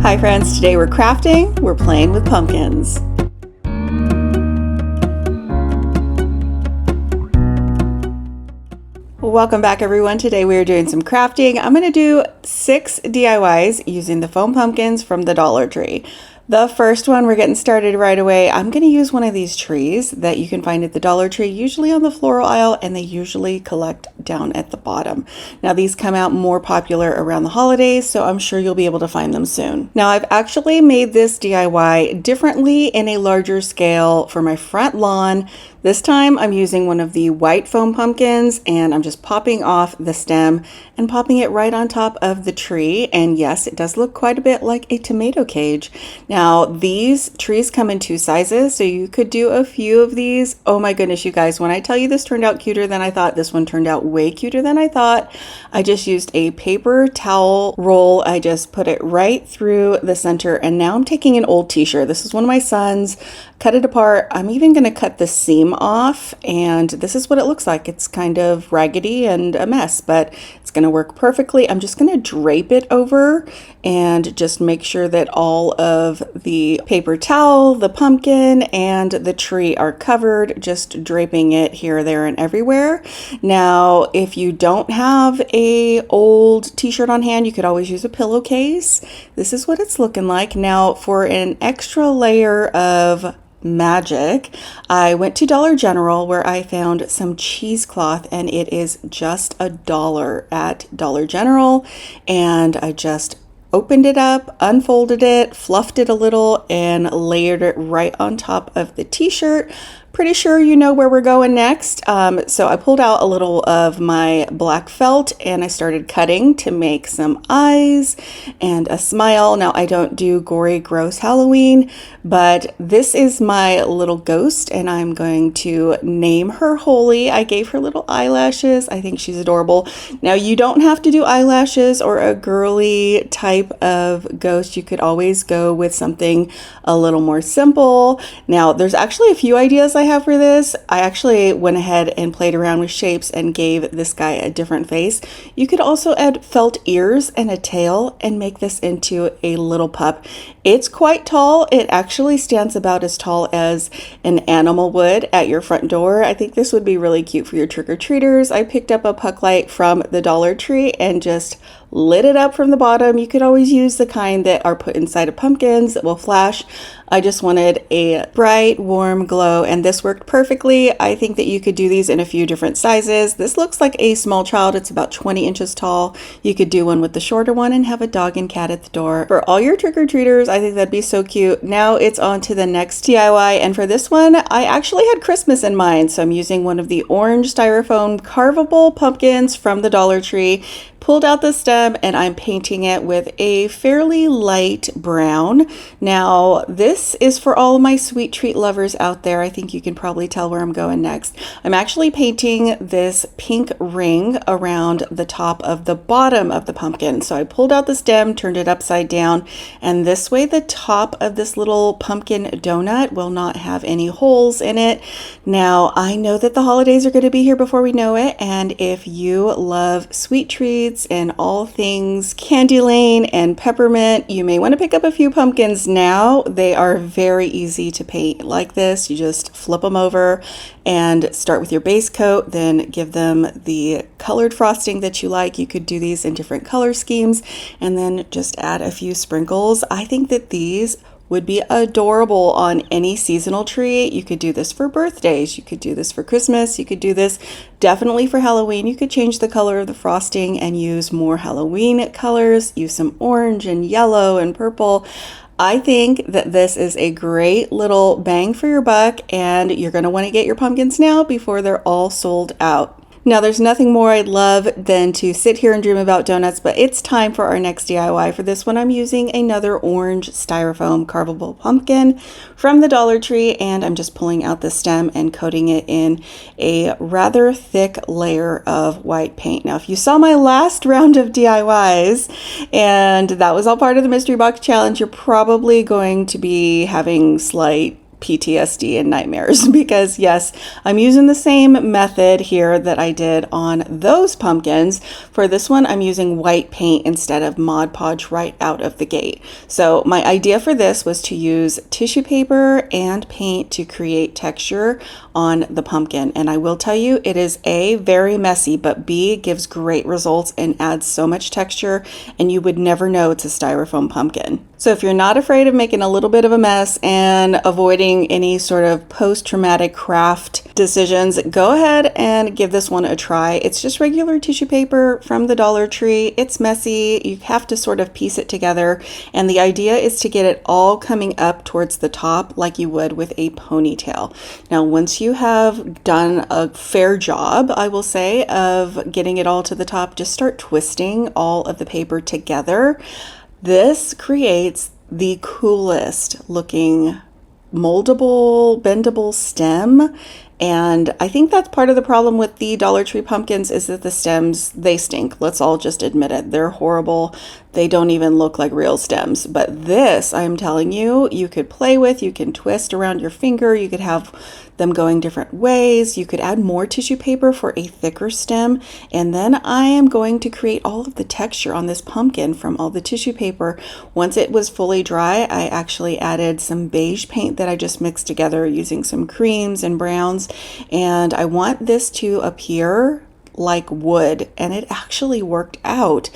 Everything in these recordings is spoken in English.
Hi friends, today we're crafting, we're playing with pumpkins. Welcome back everyone. Today we are doing some crafting. I'm going to do 6 DIYs using the foam pumpkins from the Dollar Tree. The first one, we're getting started right away. I'm going to use one of these trees that you can find at the Dollar Tree, usually on the floral aisle, and they usually collect down at the bottom. Now these come out more popular around the holidays, so I'm sure you'll be able to find them soon. Now I've actually made this DIY differently in a larger scale for my front lawn. This time I'm using one of the white foam pumpkins and I'm just popping off the stem and popping it right on top of the tree. And yes, it does look quite a bit like a tomato cage. Now these trees come in 2 sizes, so you could do a few of these. Oh my goodness, you guys, when I tell you this turned out cuter than I thought, this one turned out way cuter than I thought. I just used a paper towel roll. I just put it right through the center, and now I'm taking an old t-shirt. This is one of my son's. Cut it apart. I'm even going to cut the seam off, and this is what it looks like. It's kind of raggedy and a mess, but it's going to work perfectly. I'm just going to drape it over and just make sure that all of the paper towel, the pumpkin, and the tree are covered, just draping it here, there, and everywhere. Now, if you don't have a old t-shirt on hand, you could always use a pillowcase. This is what it's looking like. Now, for an extra layer of magic, I went to Dollar General where I found some cheesecloth, and it is just $1 at Dollar General, and I just opened it up, unfolded it, fluffed it a little, and layered it right on top of the t-shirt. Pretty sure you know where we're going next. So I pulled out a little of my black felt and I started cutting to make some eyes and a smile. Now I don't do gory, gross Halloween, but this is my little ghost and I'm going to name her Holy. I gave her little eyelashes. I think she's adorable. Now you don't have to do eyelashes or a girly type of ghost. You could always go with something a little more simple. Now there's actually a few ideas I have for this. I actually went ahead and played around with shapes and gave this guy a different face. You could also add felt ears and a tail and make this into a little pup. It's quite tall. It actually stands about as tall as an animal would at your front door. I think this would be really cute for your trick-or-treaters. I picked up a puck light from the Dollar Tree and just lit it up from the bottom. You could always use the kind that are put inside of pumpkins that will flash. I just wanted a bright, warm glow, and this worked perfectly. I think that you could do these in a few different sizes. This looks like a small child. It's about 20 inches tall. You could do one with the shorter one and have a dog and cat at the door. For all your trick-or-treaters, I think that'd be so cute. Now it's on to the next DIY, and for this one, I actually had Christmas in mind, so I'm using one of the orange styrofoam carvable pumpkins from the Dollar Tree. Pulled out the stem and I'm painting it with a fairly light brown. Now this is for all of my sweet treat lovers out there. I think you can probably tell where I'm going next. I'm actually painting this pink ring around the top of the bottom of the pumpkin. So I pulled out the stem, turned it upside down, and this way the top of this little pumpkin donut will not have any holes in it. Now I know that the holidays are going to be here before we know it, and if you love sweet treats and all things candy lane and peppermint, you may want to pick up a few pumpkins now. They are very easy to paint like this. You just flip them over and start with your base coat, then give them the colored frosting that you like. You could do these in different color schemes and then just add a few sprinkles. I think that these would be adorable on any seasonal tree. You could do this for birthdays, you could do this for Christmas, you could do this definitely for Halloween. You could change the color of the frosting and use more Halloween colors, use some orange and yellow and purple. I think that this is a great little bang for your buck, and you're going to want to get your pumpkins now before they're all sold out. Now, there's nothing more I'd love than to sit here and dream about donuts, but it's time for our next DIY. For this one, I'm using another orange styrofoam carvable pumpkin from the Dollar Tree, and I'm just pulling out the stem and coating it in a rather thick layer of white paint. Now, if you saw my last round of DIYs, and that was all part of the mystery box challenge, you're probably going to be having slight PTSD and nightmares because yes, I'm using the same method here that I did on those pumpkins. For this one, I'm using white paint instead of Mod Podge right out of the gate. So my idea for this was to use tissue paper and paint to create texture on the pumpkin. And I will tell you, it is A, very messy, but B, gives great results and adds so much texture, and you would never know it's a styrofoam pumpkin. So if you're not afraid of making a little bit of a mess and avoiding any sort of post-traumatic craft decisions, go ahead and give this one a try. It's just regular tissue paper from the Dollar Tree. It's messy. You have to sort of piece it together. And the idea is to get it all coming up towards the top like you would with a ponytail. Now, once you have done a fair job, I will say, of getting it all to the top, just start twisting all of the paper together. This creates the coolest looking moldable, bendable stem. And I think that's part of the problem with the Dollar Tree pumpkins is that the stems, they stink. Let's all just admit it. They're horrible. They don't even look like real stems. But this, I'm telling you, you could play with. You can twist around your finger. You could have them going different ways. You could add more tissue paper for a thicker stem. And then I am going to create all of the texture on this pumpkin from all the tissue paper. Once it was fully dry, I actually added some beige paint that I just mixed together using some creams and browns. And I want this to appear like wood, and it actually worked out.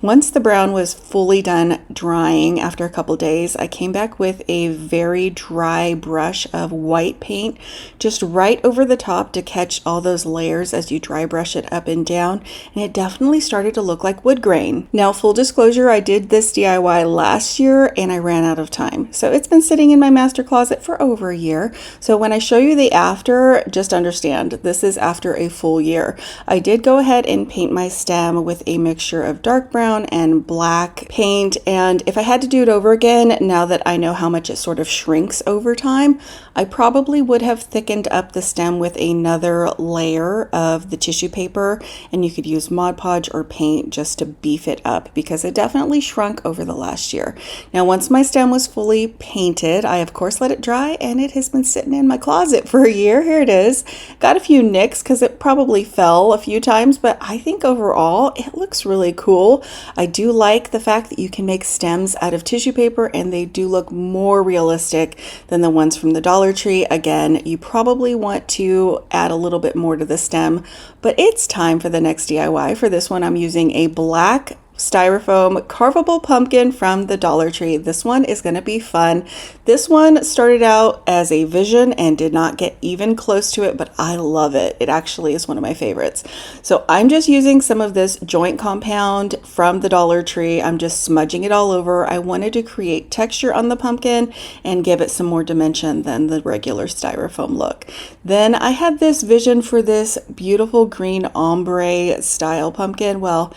Once the brown was fully done drying after a couple days, I came back with a very dry brush of white paint just right over the top to catch all those layers as you dry brush it up and down, and it definitely started to look like wood grain. Now, full disclosure, I did this DIY last year and I ran out of time. So it's been sitting in my master closet for over a year. So when I show you the after, just understand this is after a full year. I did go ahead and paint my stem with a mixture of dark brown and black paint, and if I had to do it over again, now that I know how much it sort of shrinks over time, I probably would have thickened up the stem with another layer of the tissue paper, and you could use Mod Podge or paint just to beef it up because it definitely shrunk over the last year. Now, once my stem was fully painted, I of course let it dry, and it has been sitting in my closet for a year. Here it is. Got a few nicks because it probably fell a few times, but I think overall it looks really cool. I do like the fact that you can make stems out of tissue paper and they do look more realistic than the ones from the Dollar Tree. Again, you probably want to add a little bit more to the stem, but it's time for the next DIY. For this one, I'm using a black styrofoam carvable pumpkin from the Dollar Tree. This one is going to be fun. This one started out as a vision and did not get even close to it, but I love it. It actually is one of my favorites. So I'm just using some of this joint compound from the Dollar Tree. I'm just smudging it all over. I wanted to create texture on the pumpkin and give it some more dimension than the regular styrofoam look. Then I had this vision for this beautiful green ombre style pumpkin. Well,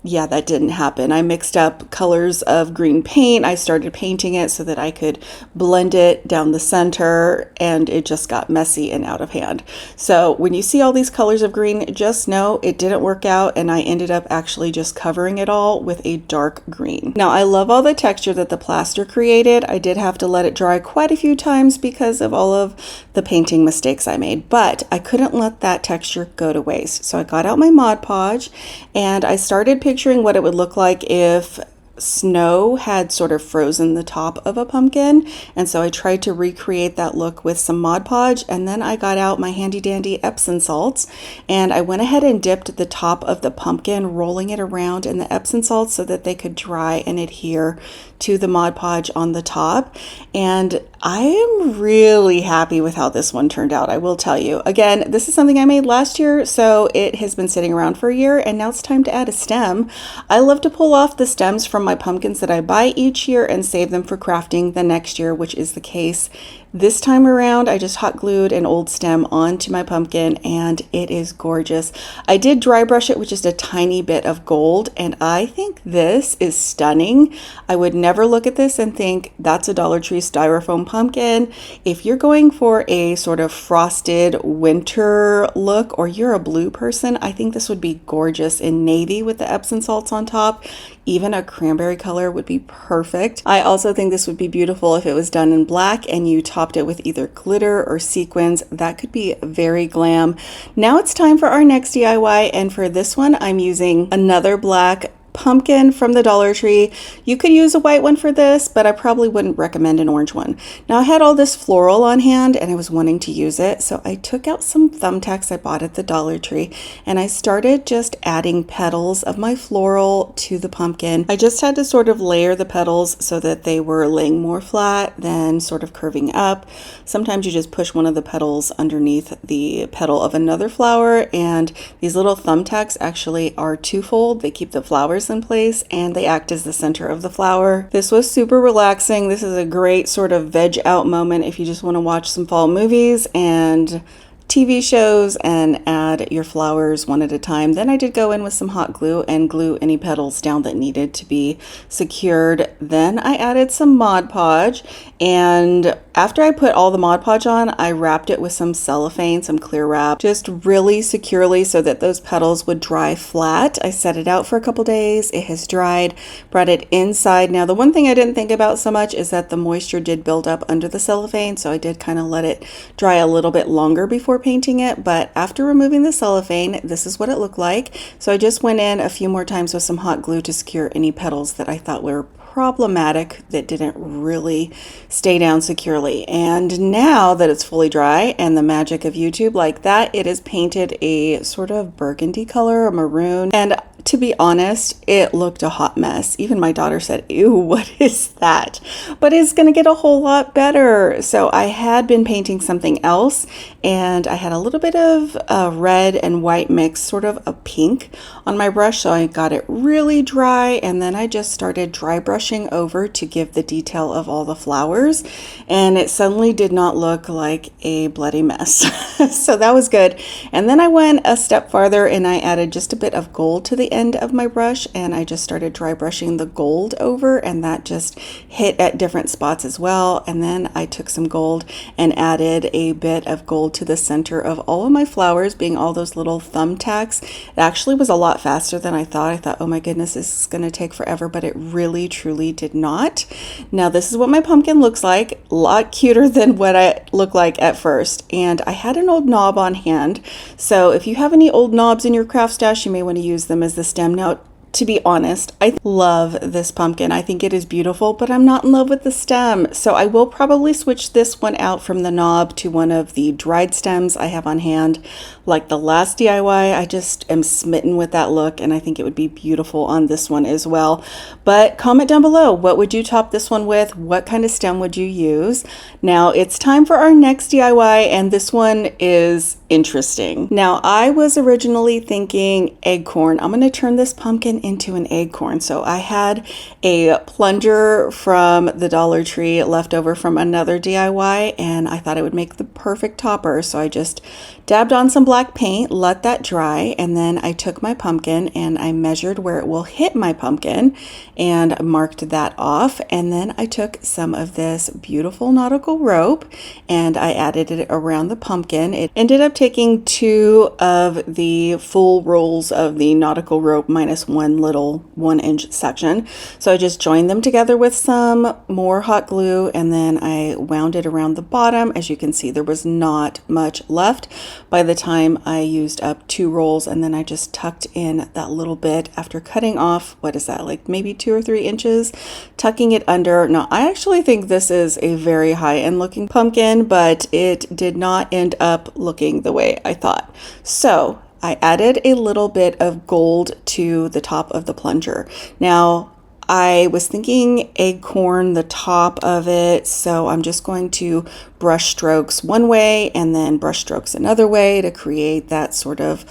yeah, that didn't happen. I mixed up colors of green paint. I started painting it so that I could blend it down the center, and it just got messy and out of hand. So when you see all these colors of green, just know it didn't work out, and I ended up actually just covering it all with a dark green. Now, I love all the texture that the plaster created. I did have to let it dry quite a few times because of all of the painting mistakes I made, but I couldn't let that texture go to waste. So I got out my Mod Podge and I started picturing what it would look like if snow had sort of frozen the top of a pumpkin, and so I tried to recreate that look with some Mod Podge, and then I got out my handy dandy Epsom salts and I went ahead and dipped the top of the pumpkin, rolling it around in the Epsom salts so that they could dry and adhere to the Mod Podge on the top. And I am really happy with how this one turned out, I will tell you. Again, this is something I made last year, so it has been sitting around for a year, and now it's time to add a stem. I love to pull off the stems from my pumpkins that I buy each year and save them for crafting the next year, which is the case this time around. I just hot glued an old stem onto my pumpkin and it is gorgeous. I did dry brush it with just a tiny bit of gold, and I think this is stunning. I would never look at this and think that's a Dollar Tree styrofoam pumpkin. If you're going for a sort of frosted winter look, or you're a blue person, I think this would be gorgeous in navy with the Epsom salts on top. Even a cranberry color would be perfect. I also think this would be beautiful if it was done in black and you topped it with either glitter or sequins. That could be very glam. Now it's time for our next DIY, and for this one I'm using another black pumpkin from the Dollar Tree. You could use a white one for this, but I probably wouldn't recommend an orange one. Now I had all this floral on hand and I was wanting to use it, so I took out some thumbtacks I bought at the Dollar Tree and I started just adding petals of my floral to the pumpkin. I just had to sort of layer the petals so that they were laying more flat than sort of curving up. Sometimes you just push one of the petals underneath the petal of another flower, and these little thumbtacks actually are twofold. They keep the flowers in place and they act as the center of the flower. This was super relaxing. This is a great sort of veg out moment if you just want to watch some fall movies and TV shows and add your flowers one at a time. Then I did go in with some hot glue and glue any petals down that needed to be secured. Then I added some Mod Podge, and after I put all the Mod Podge on, I wrapped it with some cellophane, some clear wrap, just really securely so that those petals would dry flat. I set it out for a couple days. It has dried, brought it inside. Now, the one thing I didn't think about so much is that the moisture did build up under the cellophane, so I did kind of let it dry a little bit longer before painting it. But after removing the cellophane, this is what it looked like. So I just went in a few more times with some hot glue to secure any petals that I thought were problematic, that didn't really stay down securely. And now that it's fully dry and the magic of YouTube like that, it is painted a sort of burgundy color, a maroon, and to be honest, it looked a hot mess. Even my daughter said, "Ew, what is that?" But it's going to get a whole lot better. So I had been painting something else, and I had a little bit of red and white mix, sort of a pink on my brush. So I got it really dry, and then I just started dry brushing over to give the detail of all the flowers, and it suddenly did not look like a bloody mess. So that was good. And then I went a step farther and I added just a bit of gold to the end of my brush, and I just started dry brushing the gold over, and that just hit at different spots as well. And then I took some gold and added a bit of gold to the center of all of my flowers, being all those little thumbtacks. It actually was a lot faster than I thought. I thought, oh my goodness, this is going to take forever, but it really truly did not. Now this is what my pumpkin looks like, a lot cuter than what I looked like at first. And I had an old knob on hand, so if you have any old knobs in your craft stash, you may want to use them as the stem. Now, to be honest, I love this pumpkin. I think it is beautiful, but I'm not in love with the stem. So I will probably switch this one out from the knob to one of the dried stems I have on hand. Like the last DIY, I just am smitten with that look, and I think it would be beautiful on this one as well. But comment down below, what would you top this one with? What kind of stem would you use? Now it's time for our next DIY, and this one is interesting. Now I was originally thinking acorn. I'm going to turn this pumpkin into an acorn. So I had a plunger from the Dollar Tree left over from another DIY, and I thought it would make the perfect topper. So I just dabbed on some black paint, let that dry, and then I took my pumpkin and I measured where it will hit my pumpkin and marked that off. And then I took some of this beautiful nautical rope and I added it around the pumpkin. It ended up taking 2 of the full rolls of the nautical rope minus one little 1-inch section. So I just joined them together with some more hot glue, and then I wound it around the bottom. As you can see, there was not much left by the time I used up 2 rolls, and then I just tucked in that little bit after cutting off, what is that, like maybe 2 or 3 inches, tucking it under. Now I actually think this is a very high-end looking pumpkin, but it did not end up looking the way I thought. So I added a little bit of gold to the top of the plunger. Now I was thinking acorn, the top of it, so I'm just going to brush strokes one way and then brush strokes another way to create that sort of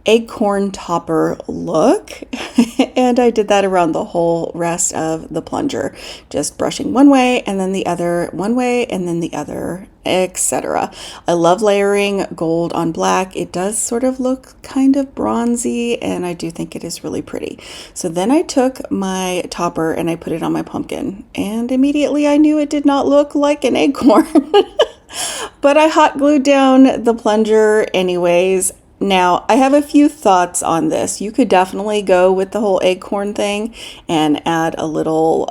acorn topper look. And I did that around the whole rest of the plunger, just brushing one way and then the other, one way and then the other, etc. I love layering gold on black. It does sort of look kind of bronzy, and I do think it is really pretty. So then I took my topper and I put it on my pumpkin, and immediately I knew it did not look like an acorn. But I hot glued down the plunger anyways. Now, I have a few thoughts on this. You could definitely go with the whole acorn thing and add a little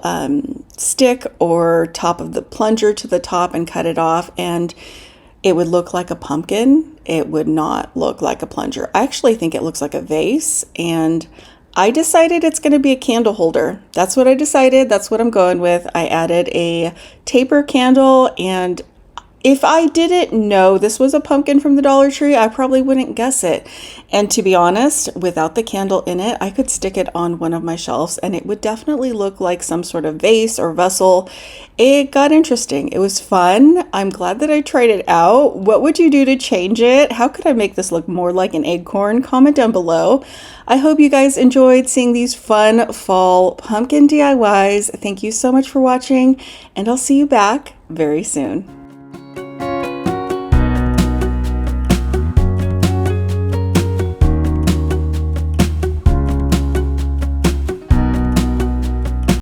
stick or top of the plunger to the top and cut it off, and it would look like a pumpkin. It would not look like a plunger. I actually think it looks like a vase, and I decided it's going to be a candle holder. That's what I decided. That's what I'm going with. I added a taper candle, and if I didn't know this was a pumpkin from the Dollar Tree, I probably wouldn't guess it. And to be honest, without the candle in it, I could stick it on one of my shelves and it would definitely look like some sort of vase or vessel. It got interesting. It was fun. I'm glad that I tried it out. What would you do to change it? How could I make this look more like an acorn? Comment down below. I hope you guys enjoyed seeing these fun fall pumpkin DIYs. Thank you so much for watching, and I'll see you back very soon.